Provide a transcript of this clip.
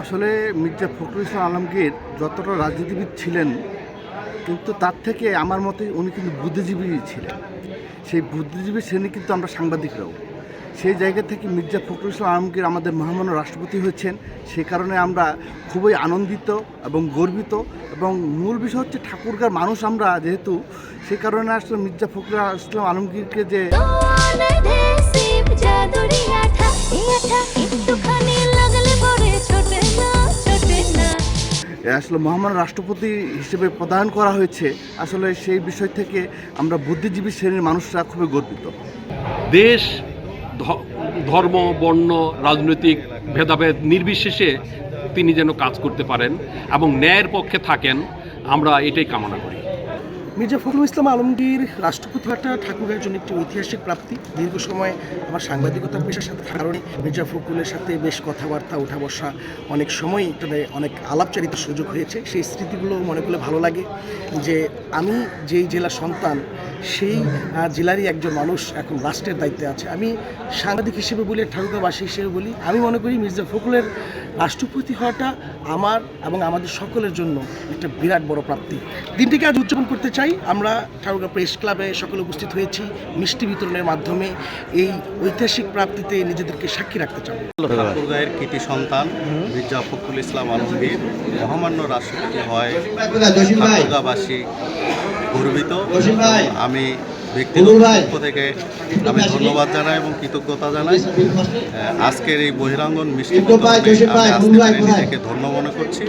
আসলে মির্জা ফখরুল ইসলাম আলমগীর যতটা রাজনীতিবিদ ছিলেন, কিন্তু তার থেকে আমার মতে উনি কিন্তু বুদ্ধিজীবী ছিলেন। সেই বুদ্ধিজীবী শ্রেণী কিন্তু আমরা সাংবাদিকরাও। সেই জায়গা থেকে মির্জা ফখরুল ইসলাম আলমগীর আমাদের মহামান্য রাষ্ট্রপতি হয়েছেন, সে কারণে আমরা খুবই আনন্দিত এবং গর্বিত। এবং মূল বিষয় হচ্ছে ঠাকুরগাঁর মানুষ আমরা যেহেতু, সে কারণে আসলে মির্জা ফখরুল ইসলাম আলমগীরকে যে আসলে মহামান্য রাষ্ট্রপতি হিসেবে প্রদান করা হয়েছে, আসলে সেই বিষয় থেকে আমরা বুদ্ধিজীবী শ্রেণীর মানুষরা খুবই গর্বিত। দেশ, ধর্ম, বর্ণ, রাজনৈতিক ভেদাভেদ নির্বিশেষে তিনি যেন কাজ করতে পারেন এবং ন্যায়ের পক্ষে থাকেন, আমরা এটাই কামনা করি। মির্জা ফখরুল ইসলাম আলমগীর রাষ্ট্রপতি হওয়াটা ঠাকুরের জন্য একটি ঐতিহাসিক প্রাপ্তি। দীর্ঘ সময় আমার সাংবাদিকতার পেশার সাথে কারণে মির্জা ফখরুলের সাথে বেশ কথাবার্তা, উঠা বসা, অনেক সময় অনেক আলাপচারিতার সুযোগ হয়েছে। সেই স্মৃতিগুলো মনে করলে ভালো লাগে যে আমি যেই জেলার সন্তান, সেই জেলারই একজন মানুষ এখন রাষ্ট্রের দায়িত্বে আছে। আমি সাংবাদিক হিসেবে বলি, ঠাকুরগাঁওবাসী হিসেবে বলি, আমি মনে করি মির্জা ফখরুলের রাষ্ট্রপতি হওয়াটা আমার এবং আমাদের সকলের জন্য একটা বিরাট বড় প্রাপ্তি। দিনটিকে আজ উদযাপন করতে চাই। আমরা ঠাকুরগাঁও প্রেস ক্লাবে সকলে উপস্থিত হয়েছি, মিষ্টি বিতরণের মাধ্যমে এই ঐতিহাসিক প্রাপ্তিতে নিজেদেরকে সাক্ষী রাখতে চাই। ঠাকুরগাঁয়ের কৃতি সন্তান মির্জা ফখরুল ইসলাম আলমগীর মহামান্য রাষ্ট্রপতি হয় ঠাকুরগাঁওবাসী গর্বিত। আমি ব্যক্তিগত পক্ষ থেকে আমি ধন্যবাদ জানাই এবং কৃতজ্ঞতা জানাই। আজকের এই বহিরাঙ্গন মিষ্টি বিতরণে আমি নিজেকে ধন্য মনে করছি।